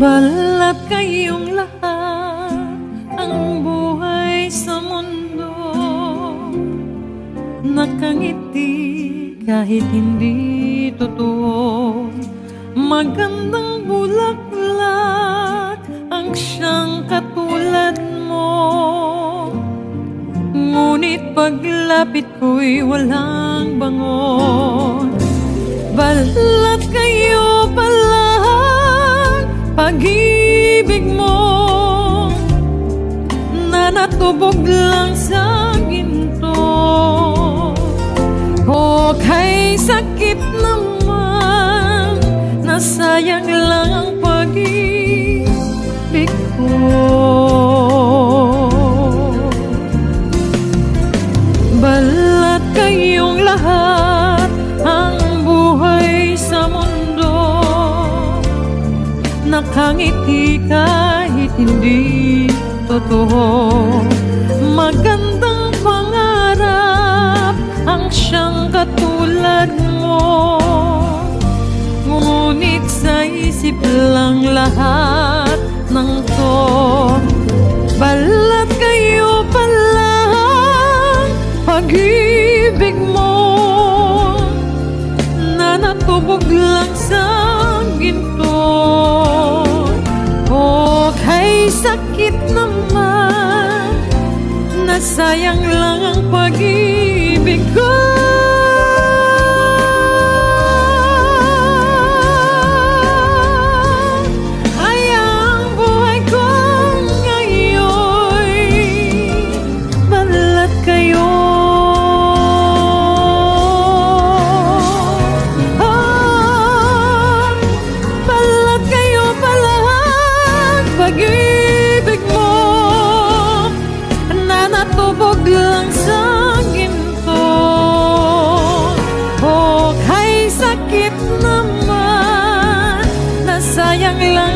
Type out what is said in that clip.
Balat kayong lahat, ang buhay sa mundo nakangiti kahit hindi totoo. Magandang bulaklak ang siyang katulad mo, ngunit paglapit ko'y walang bangon. Balat kayo pala pag-ibig mo na natubog lang sa ginto. O kay sakit naman, nasayang lang ang pag-ibig ko. Balat kayong lahat, ang buhay sa mundo nakangiti kahit hindi totoo. Magandang pangarap ang siyang katulad mo, ngunit sa isip lang lahat ng to. Balat kayo pala pag-ibig mo na natubog lang sa ginto. O kay sakit naman, nasayang lang ang pag-ibig ko. Ay ang buhay ko ngayon, balat kayo. Pag-ibig mo na natubog lang sa ginto. O kay sakit naman, nasayang lang